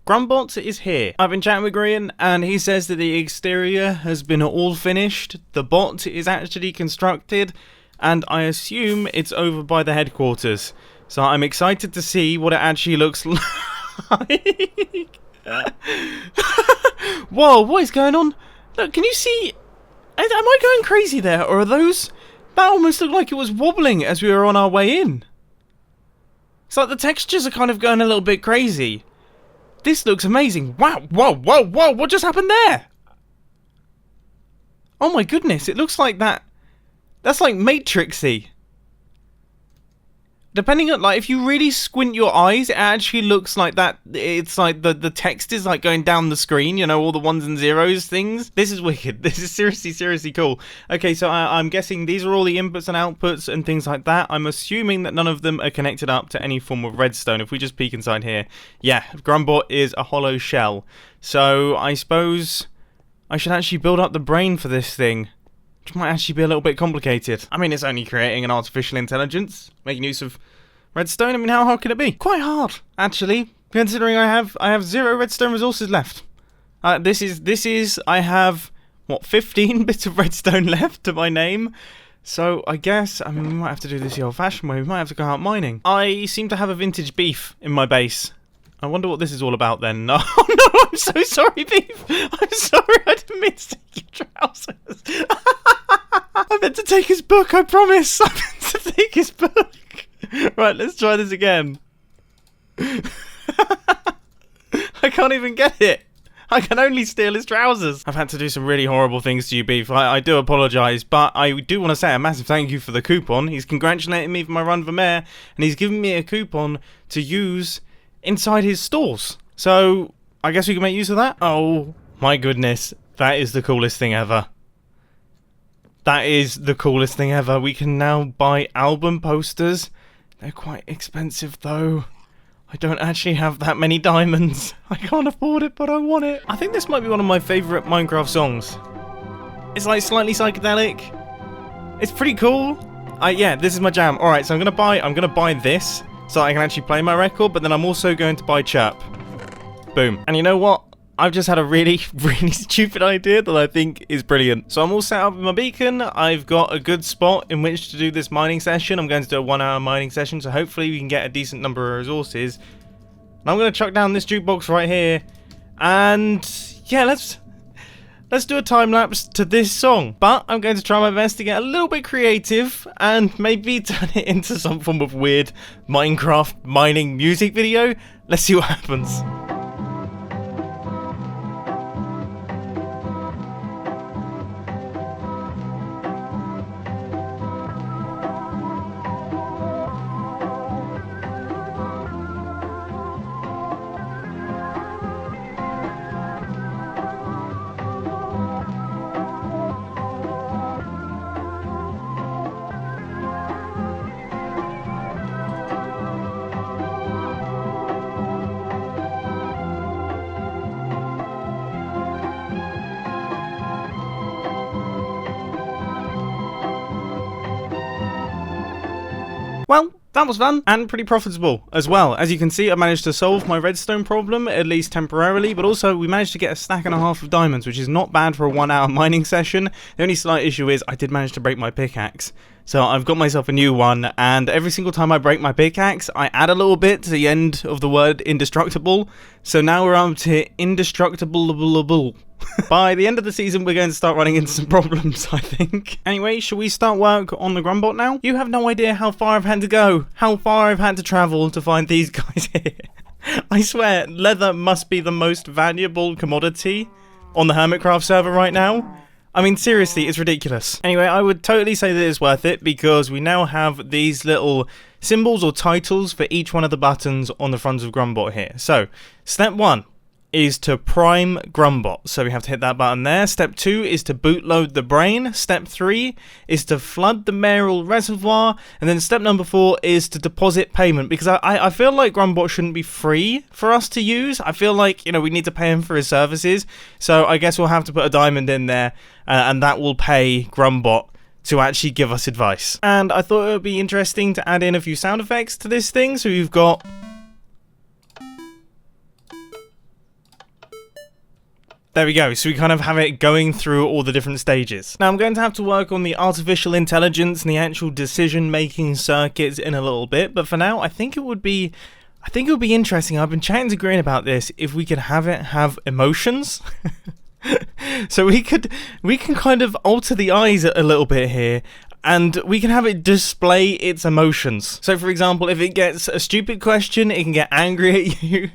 GRUMBOT is here. I've been chatting with Grian, and he says that the exterior has been all finished. The bot is actually constructed, and I assume it's over by the headquarters. So I'm excited to see what it actually looks like. Whoa, what is going on? Look, can you see? Am I going crazy there, or are those? That almost looked like it was wobbling as we were on our way in. It's like the textures are kind of going a little bit crazy. This looks amazing. Wow, whoa, whoa, whoa, what just happened there? Oh my goodness, it looks like that. That's like Matrixy. Depending on, like, if you really squint your eyes, it actually looks like that. It's like the text is like going down the screen, you know, all the ones and zeros things. This is wicked. This is seriously cool. Okay, so I'm guessing these are all the inputs and outputs and things like that. I'm assuming that none of them are connected up to any form of redstone. If we just peek inside here, yeah, GRUMBOT is a hollow shell. So I suppose I should actually build up the brain for this thing, which might actually be a little bit complicated. I mean, it's only creating an artificial intelligence, making use of redstone. I mean, how hard can it be? Quite hard, actually, considering I have 0 redstone resources left. I have, what, 15 bits of redstone left to my name? So I guess, I mean, we might have to do this the old-fashioned way. We might have to go out mining. I seem to have a vintage beef in my base. I wonder what this is all about then. Oh no, I'm so sorry, beef. I'm sorry, I didn't mean to take your trousers. I meant to take his book, I promise. I meant to take his book. Right, let's try this again. I can't even get it. I can only steal his trousers. I've had to do some really horrible things to you, Beef. I do apologise, but I do want to say a massive thank you for the coupon. He's congratulating me for my run for mayor, and he's given me a coupon to use inside his stores. So, I guess we can make use of that? Oh, my goodness. That is the coolest thing ever. That is the coolest thing ever. We can now buy album posters. They're quite expensive though. I don't actually have that many diamonds. I can't afford it, but I want it. I think this might be one of my favourite Minecraft songs. It's like slightly psychedelic. It's pretty cool. Yeah, this is my jam. Alright, so I'm gonna buy this so I can actually play my record, but then I'm also going to buy Chirp. Boom. And you know what? I've just had a really stupid idea that I think is brilliant. So I'm all set up with my beacon. I've got a good spot in which to do this mining session. I'm going to do a 1-hour mining session, so hopefully we can get a decent number of resources. And I'm going to chuck down this jukebox right here. And yeah, let's do a time lapse to this song. But I'm going to try my best to get a little bit creative and maybe turn it into some form of weird Minecraft mining music video. Let's see what happens. Well, that was fun and pretty profitable as well. As you can see, I managed to solve my redstone problem, at least temporarily, but also we managed to get a stack and a half of diamonds, which is not bad for a 1-hour mining session. The only slight issue is I did manage to break my pickaxe. So I've got myself a new one, and every single time I break my pickaxe, I add a little bit to the end of the word indestructible. So now we're up to indestructible. By the end of the season, we're going to start running into some problems, I think. Anyway, shall we start work on the GRUMBOT now? You have no idea how far I've had to go, how far I've had to travel to find these guys here. I swear, leather must be the most valuable commodity on the Hermitcraft server right now. I mean, seriously, it's ridiculous. Anyway, I would totally say that it's worth it because we now have these little symbols or titles for each one of the buttons on the front of GRUMBOT here. So, step 1 is to prime GRUMBOT. So we have to hit that button there. Step 2 is to bootload the brain. Step 3 is to flood the Mayoral reservoir. And then step number 4 is to deposit payment. Because I feel like GRUMBOT shouldn't be free for us to use. I feel like, you know, we need to pay him for his services. So I guess we'll have to put a diamond in there. And that will pay GRUMBOT to actually give us advice. And I thought it would be interesting to add in a few sound effects to this thing. So we've got There we go, so we kind of have it going through all the different stages. Now I'm going to have to work on the artificial intelligence and the actual decision-making circuits in a little bit, but for now, I think it would be interesting. I've been chatting to Grian about this, if we could have it have emotions. So we can kind of alter the eyes a little bit here, and we can have it display its emotions. So for example, if it gets a stupid question, it can get angry at you.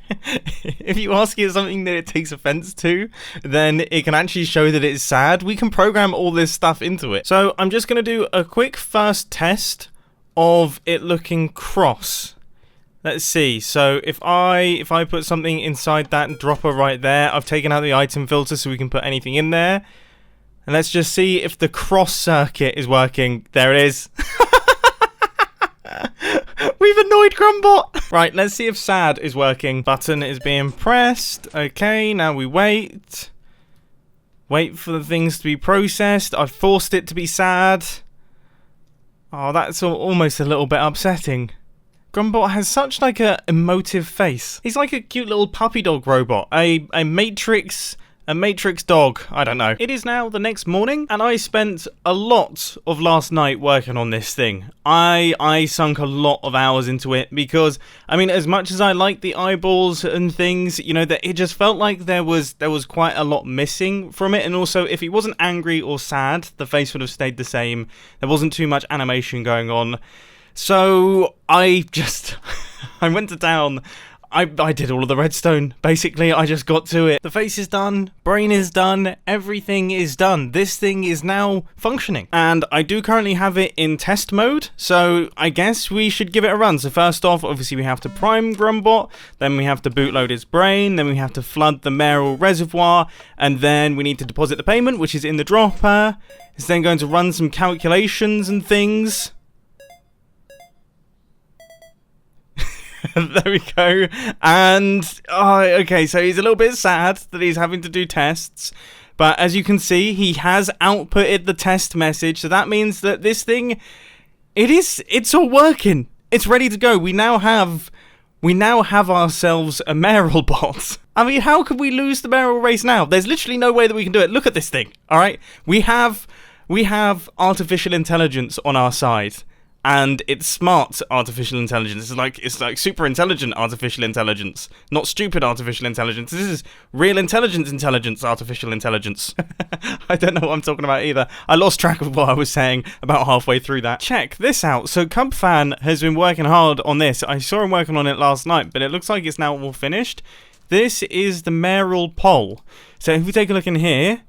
If you ask it something that it takes offense to, then it can actually show that it's sad. We can program all this stuff into it. So I'm just going to do a quick first test of it looking cross. Let's see. So if I put something inside that dropper right there, I've taken out the item filter so we can put anything in there. And let's just see if the cross circuit is working. There it is. We've annoyed GRUMBOT. Right, let's see if sad is working. Button is being pressed. Okay, now we wait. Wait for the things to be processed. I've forced it to be sad. Oh, that's almost a little bit upsetting. GRUMBOT has such like a emotive face. He's like a cute little puppy dog robot. A matrix dog, I don't know. It is now the next morning, and I spent a lot of last night working on this thing. I sunk a lot of hours into it because, I mean, as much as I like the eyeballs and things, you know, that it just felt like there was quite a lot missing from it, and also if he wasn't angry or sad, the face would have stayed the same. There wasn't too much animation going on. So I went to town. I did all of the redstone. Basically, I just got to it. The face is done, brain is done, everything is done. This thing is now functioning. And I do currently have it in test mode, so I guess we should give it a run. So first off, obviously we have to prime GRUMBOT, then we have to bootload its brain, then we have to flood the Mayoral reservoir, and then we need to deposit the payment, which is in the dropper. It's then going to run some calculations and things. There we go. And okay, so he's a little bit sad that he's having to do tests, but as you can see, he has outputted the test message, so that means that this thing, it's all working. It's ready to go. We now have ourselves a Mayoral bot. I mean, how could we lose the Mayoral race now? There's literally no way that we can do it. Look at this thing. All right, we have artificial intelligence on our side. And it's smart artificial intelligence. It's like super intelligent artificial intelligence, not stupid artificial intelligence. This is real intelligence artificial intelligence. I don't know what I'm talking about either. I lost track of what I was saying about halfway through that. Check this out. So Cubfan has been working hard on this. I saw him working on it last night, but it looks like it's now all finished. This is the Mayoral Poll. So if we take a look in here,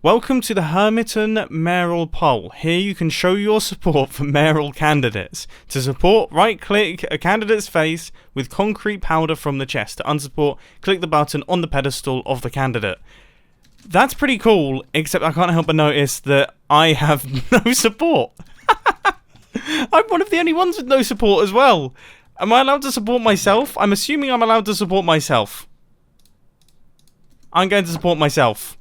welcome to the Mayoral Poll. Here you can show your support for mayoral candidates. To support, right-click a candidate's face with concrete powder from the chest. To unsupport, click the button on the pedestal of the candidate. That's pretty cool, except I can't help but notice that I have no support. I'm one of the only ones with no support as well. Am I allowed to support myself? I'm assuming I'm allowed to support myself. I'm going to support myself.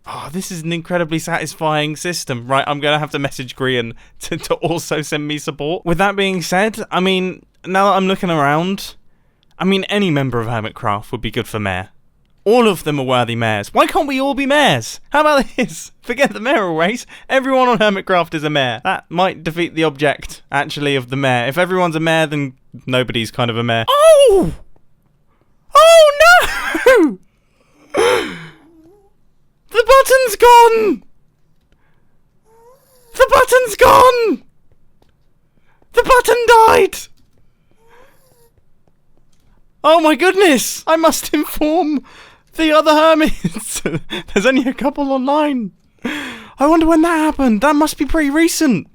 Oh, this is an incredibly satisfying system. Right, I'm going to have to message Grian to also send me support. With that being said, I mean, now that I'm looking around, I mean, any member of Hermitcraft would be good for mayor. All of them are worthy mayors. Why can't we all be mayors? How about this? Forget the mayoral race. Everyone on Hermitcraft is a mayor. That might defeat the object, actually, of the mayor. If everyone's a mayor, then nobody's kind of a mayor. Oh! Oh, no! The button's gone! The button's gone! The button died! Oh my goodness! I must inform the other hermits. There's only a couple online. I wonder when that happened. That must be pretty recent.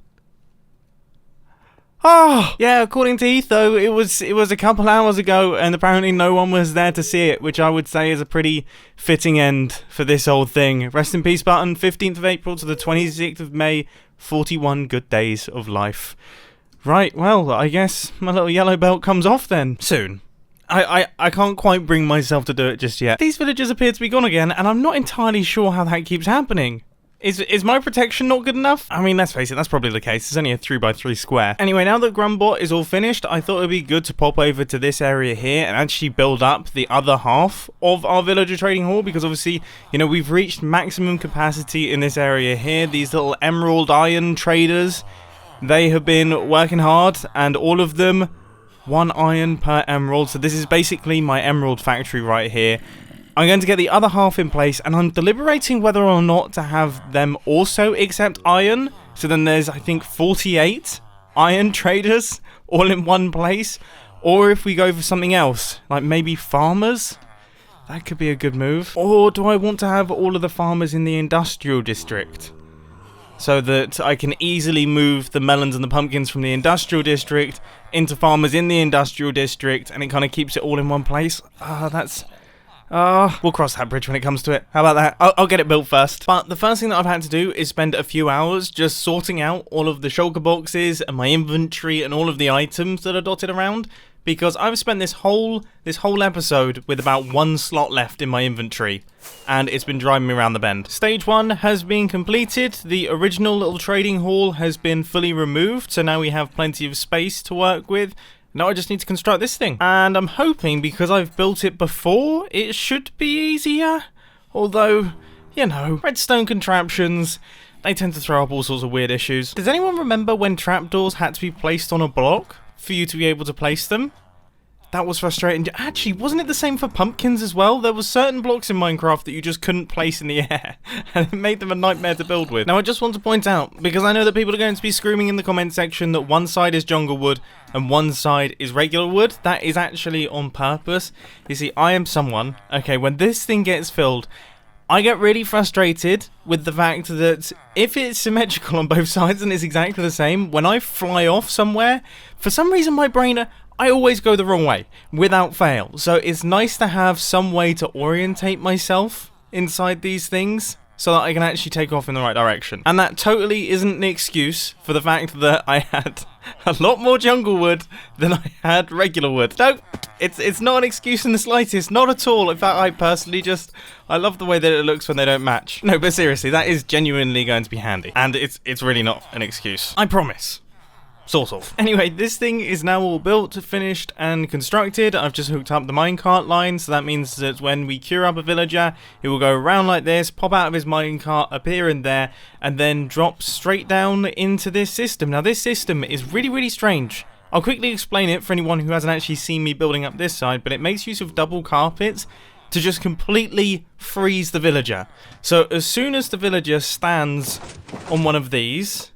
Oh, yeah, according to Etho, it was a couple hours ago, and apparently no one was there to see it, which I would say is a pretty fitting end for this old thing. Rest in peace, button. 15th of April to the 26th of May. 41 good days of life. Right, well, I guess my little yellow belt comes off then. Soon. I can't quite bring myself to do it just yet. These villagers appear to be gone again, and I'm not entirely sure how that keeps happening. Is my protection not good enough? I mean, let's face it, that's probably the case. It's only a 3x3 square. Anyway, now that GRUMBOT is all finished, I thought it would be good to pop over to this area here and actually build up the other half of our villager trading hall, because obviously, you know, we've reached maximum capacity in this area here. These little emerald iron traders, they have been working hard, and all of them, 1 iron per emerald. So this is basically my emerald factory right here. I'm going to get the other half in place, and I'm deliberating whether or not to have them also accept iron. So then there's, I think, 48 iron traders all in one place. Or if we go for something else, like maybe farmers. That could be a good move. Or do I want to have all of the farmers in the industrial district, so that I can easily move the melons and the pumpkins from the industrial district into farmers in the industrial district, and it kind of keeps it all in one place? We'll cross that bridge when it comes to it. How about that? I'll get it built first. But the first thing that I've had to do is spend a few hours just sorting out all of the shulker boxes and my inventory and all of the items that are dotted around, because I've spent this whole episode with about 1 slot left in my inventory, and it's been driving me around the bend. Stage 1 has been completed. The original little trading hall has been fully removed, so now we have plenty of space to work with. Now I just need to construct this thing, and I'm hoping, because I've built it before, it should be easier. Although, you know, redstone contraptions, they tend to throw up all sorts of weird issues. Does anyone remember when trapdoors had to be placed on a block for you to be able to place them? That was frustrating. Actually, wasn't it the same for pumpkins as well? There were certain blocks in Minecraft that you just couldn't place in the air, and it made them a nightmare to build with. Now, I just want to point out, because I know that people are going to be screaming in the comment section that one side is jungle wood and one side is regular wood. That is actually on purpose. You see, I am someone, okay, when this thing gets filled, I get really frustrated with the fact that if it's symmetrical on both sides and it's exactly the same, when I fly off somewhere, for some reason my brain, I always go the wrong way, without fail. So it's nice to have some way to orientate myself inside these things, so that I can actually take off in the right direction. And that totally isn't an excuse for the fact that I had a lot more jungle wood than I had regular wood. No, it's not an excuse in the slightest, not at all. In fact, I personally I love the way that it looks when they don't match. No, but seriously, that is genuinely going to be handy. And it's really not an excuse. I promise. Sort of. Anyway, this thing is now all built, finished, and constructed. I've just hooked up the minecart line, so that means that when we cure up a villager, he will go around like this, pop out of his minecart, appear in there, and then drop straight down into this system. Now, this system is really, really strange. I'll quickly explain it for anyone who hasn't actually seen me building up this side, but it makes use of double carpets to just completely freeze the villager. So, as soon as the villager stands on one of these,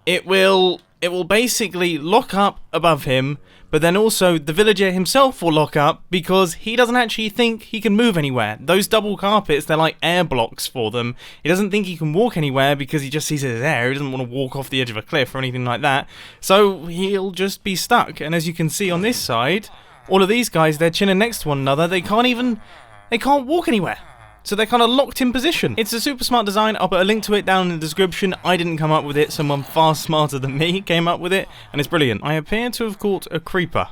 it will basically lock up above him, but then also the villager himself will lock up because he doesn't actually think he can move anywhere. Those double carpets, they're like air blocks for them. He doesn't think he can walk anywhere because he just sees it as air. He doesn't want to walk off the edge of a cliff or anything like that. So he'll just be stuck. And as you can see on this side, all of these guys, they're chilling next to one another. They can't walk anywhere. So they're kind of locked in position. It's a super smart design. I'll put a link to it down in the description. I didn't come up with it. Someone far smarter than me came up with it, and it's brilliant. I appear to have caught a creeper.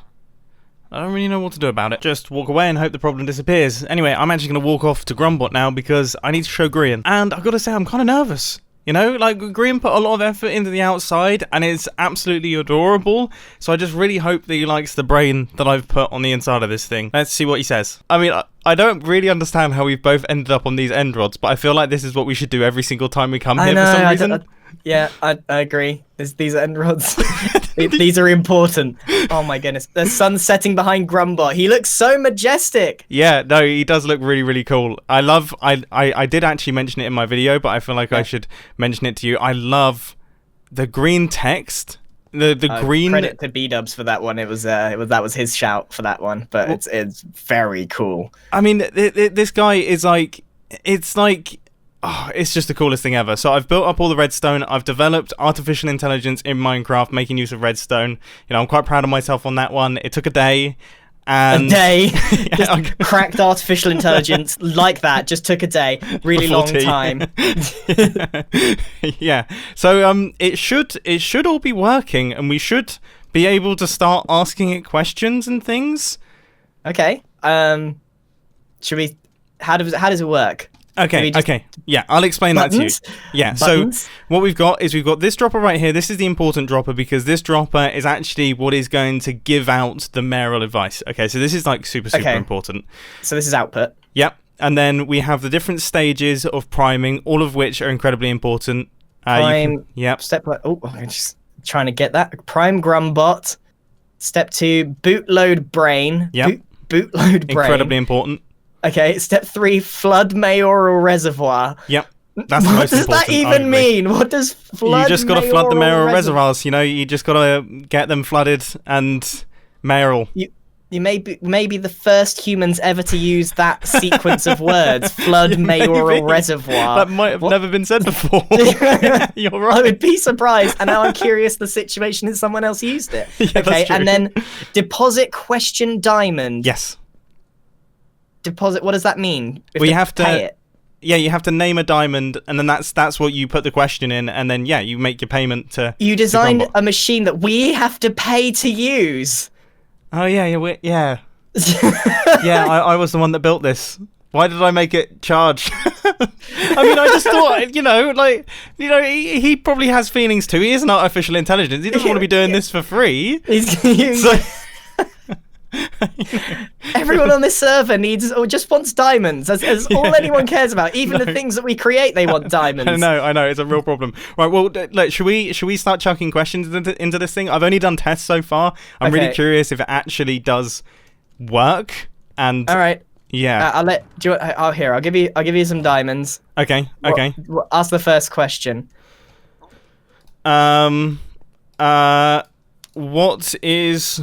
I don't really know what to do about it. Just walk away and hope the problem disappears. Anyway, I'm actually going to walk off to GRUMBOT now because I need to show Grian. And I've got to say, I'm kind of nervous. You know, like, Grian put a lot of effort into the outside, and it's absolutely adorable, so I just really hope that he likes the brain that I've put on the inside of this thing. Let's see what he says. I mean, I don't really understand how we've both ended up on these end rods, but I feel like this is what we should do every single time we come here for some reason. I agree. These end rods. These are important. Oh my goodness. The sun's setting behind GRUMBOT. He looks so majestic. Yeah, no, he does look really, really cool. I did actually mention it in my video, but I feel like I should mention it to you. I love the green text. The green. Credit to B-Dubs for that one. That was his shout for that one, but it's very cool. I mean, this guy is like, oh, it's just the coolest thing ever. So I've built up all the redstone. I've developed artificial intelligence in Minecraft, making use of redstone. You know, I'm quite proud of myself on that one. It took a day. And a day? Just cracked artificial intelligence like that. Just took a day. Really long time. Yeah. So it should all be working, and we should be able to start asking it questions and things. Okay. Should we? How does it work? Okay, okay. Yeah, I'll explain that to you. Yeah, Buttons? so what we've got is we've got this dropper right here. This is the important dropper because this dropper is actually what is going to give out the mayoral advice. Okay, so this is like super important. So this is output. Yep. And then we have the different stages of priming, all of which are incredibly important. Prime. Yep. Step one. Oh, I'm just trying to get that. Prime GRUMBOT. Step 2, bootload brain. Yep. Bootload brain. Incredibly important. Okay, step 3, flood mayoral reservoir. Yep. That's the What most does important, that even mean? What does flood? You just got to flood the mayoral reservoirs. You know, you just got to get them flooded and mayoral. You may be the first humans ever to use that sequence of words. Flood mayoral reservoir. That might have never been said before. You're right. I would be surprised, and now I'm curious the situation is someone else used it. Yeah, okay, that's true. and then deposit question diamond. Yes. Deposit. What does that mean? Well, you have to pay it. Yeah, you have to name a diamond, and then that's what you put the question in, and then yeah, you make your payment to. You designed GRUMBOT. a machine that we have to pay to use. Oh yeah, yeah. Yeah, I was the one that built this. Why did I make it charge? I mean, I just thought, he probably has feelings too. He is an artificial intelligence. He doesn't want to be doing this for free. So, Everyone on this server needs or just wants diamonds. As all anyone cares about. Even the things that we create, they want diamonds. I know, it's a real problem. Right, well, look, should we start chucking questions into this thing? I've only done tests so far. I'm really curious if it actually does work. And all right, yeah, I'll give you some diamonds. Okay. Ask the first question. What is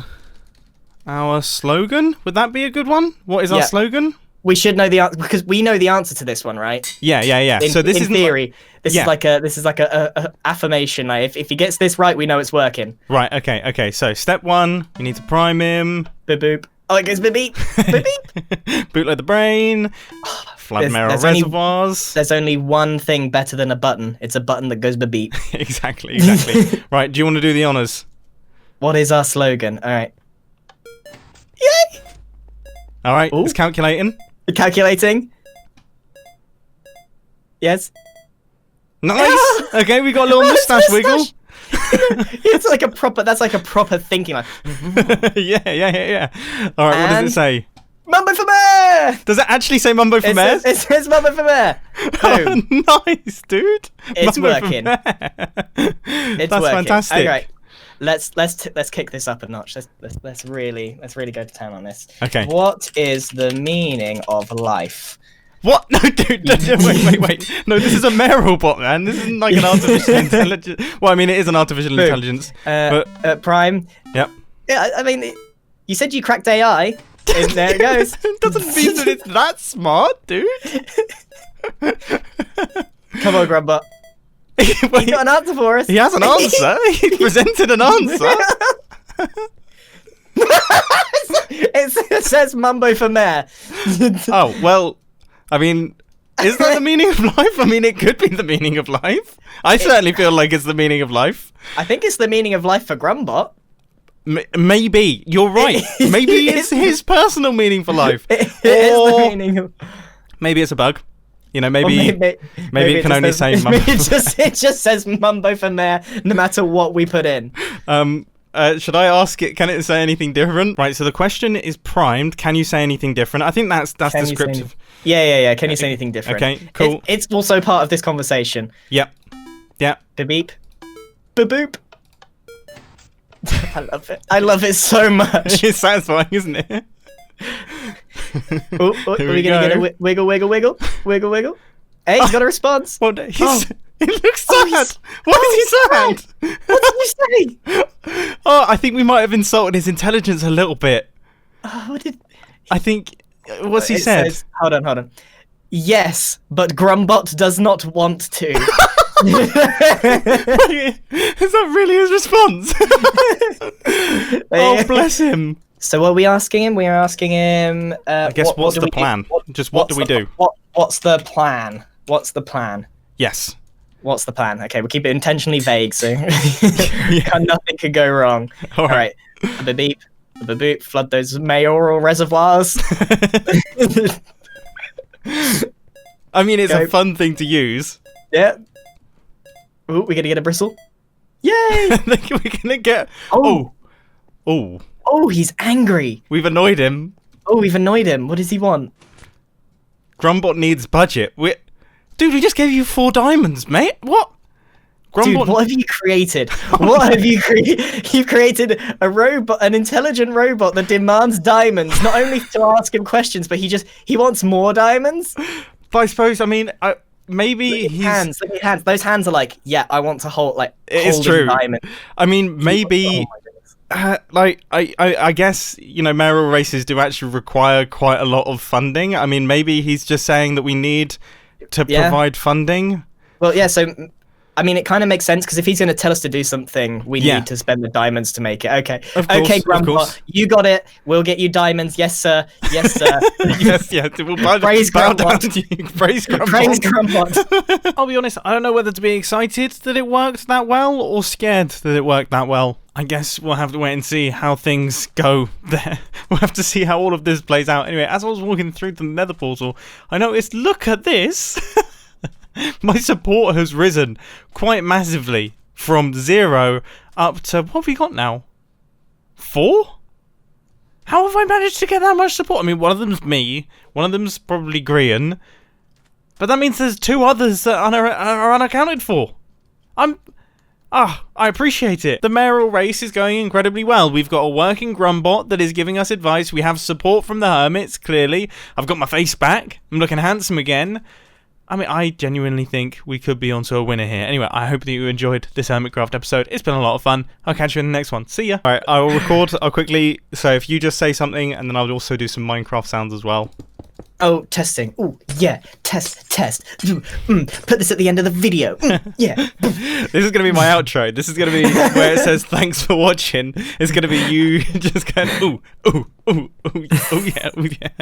our slogan? Would that be a good one? What is our slogan? We should know the answer because we know the answer to this one, right? Yeah. So this is in theory. This is like a affirmation. Like if he gets this right, we know it's working. Right. Okay. So step 1, you need to prime him. Boop boop. Oh, it goes beep beep. Beep beep. Bootload the brain. Flood mayoral reservoirs. There's only one thing better than a button. It's a button that goes beep beep. Exactly. Right. Do you want to do the honors? What is our slogan? All right. Yay! All right. It's calculating. Calculating. Yes. Nice. Okay, we got a little mustache wiggle. It's like a proper. That's like a proper thinking. Like. Yeah. All right. What does it say? Mumbo for mayor. Does it actually say Mumbo for mayor? It says Mumbo for mayor. Oh, nice, dude. It's Mumbo working. That's working. Fantastic. All right. Let's kick this up a notch. Let's really go to town on this. Okay. What is the meaning of life? What? No, dude. Wait. No, this is a mayoral bot, man. This isn't like an artificial intelligence. Well, I mean, it is an artificial intelligence. But Prime. Yep. Yeah, I mean, you said you cracked AI. And there it goes. It doesn't mean that it's that smart, dude. Come on, GRUMBOT. He's got an answer for us. He has an answer. He presented an answer. It says Mumbo for mayor. Oh, well, I mean, is that the meaning of life? I mean, it could be the meaning of life. I certainly feel like it's the meaning of life. I think it's the meaning of life for GRUMBOT. Maybe. You're right. Maybe it's his personal meaning for life. It is the meaning of... Maybe it's a bug. You know, maybe it can only say Mumbo. It just says Mumbo for mayor no matter what we put in. Should I ask it? Can it say anything different? Right. So the question is primed. Can you say anything different? I think that's descriptive. Yeah. Can you say anything different? Okay. Cool. It's also part of this conversation. Yep. Beep beep. Boop boop. I love it. I love it so much. It's satisfying, isn't it? Are we gonna get a wiggle? Hey, he's got a response. Well, he looks sad. What is he sad? What did you say? Oh, I think we might have insulted his intelligence a little bit. I think. What's he said? Says, hold on. Yes, but GRUMBOT does not want to. Is that really his response? Oh, bless him. So what are we asking him? We are asking him... I guess what's the plan? What do we do? What's the plan? What's the plan? Yes. What's the plan? Okay, we'll keep it intentionally vague, so nothing could go wrong. All right. Beep, beep, flood those mayoral reservoirs. I mean, it's Go. a fun thing to use. Yeah. Ooh, we're gonna get a bristle. Yay! I think we're gonna get. Oh. Oh. Oh, he's angry. We've annoyed him. Oh, we've annoyed him. What does he want? GRUMBOT needs budget. Dude, we just gave you 4 diamonds, mate. What? Dude, what have you created? What have you created? You've created a robot, an intelligent robot that demands diamonds, not only to ask him questions, but he wants more diamonds. But I suppose, I mean, maybe Look at his hands. Look at his hands. Those hands are like, yeah, I want to hold It's hold true. diamond. I mean, maybe. Oh my goodness. I guess, mayoral races do actually require quite a lot of funding. I mean, maybe he's just saying that we need to provide funding. Well, yeah, so, I mean, it kind of makes sense, because if he's going to tell us to do something, we need to spend the diamonds to make it. Okay. Of course, okay, Grandpa, you got it. We'll get you diamonds. Yes, sir. Yes, sir. yes. We'll Praise bow down GRUMBOT. to you. Praise GRUMBOT. Praise GRUMBOT. I'll be honest, I don't know whether to be excited that it worked that well or scared that it worked that well. I guess we'll have to wait and see how things go there. We'll have to see how all of this plays out. Anyway, as I was walking through the nether portal, I noticed, look at this! My support has risen quite massively from 0 up to, what have we got now? 4? How have I managed to get that much support? I mean, one of them's me, one of them's probably Grian, but that means there's 2 others that are unaccounted for. I appreciate it. The mayoral race is going incredibly well. We've got a working GRUMBOT that is giving us advice. We have support from the hermits, clearly. I've got my face back. I'm looking handsome again. I mean, I genuinely think we could be onto a winner here. Anyway, I hope that you enjoyed this Hermitcraft episode. It's been a lot of fun. I'll catch you in the next one. See ya. Alright, I will record. I'll quickly... So if you just say something, and then I'll also do some Minecraft sounds as well. Oh, testing. Oh, yeah. Test. Put this at the end of the video. Yeah. This is going to be my outro. This is going to be where it says thanks for watching. It's going to be you just going, ooh, yeah.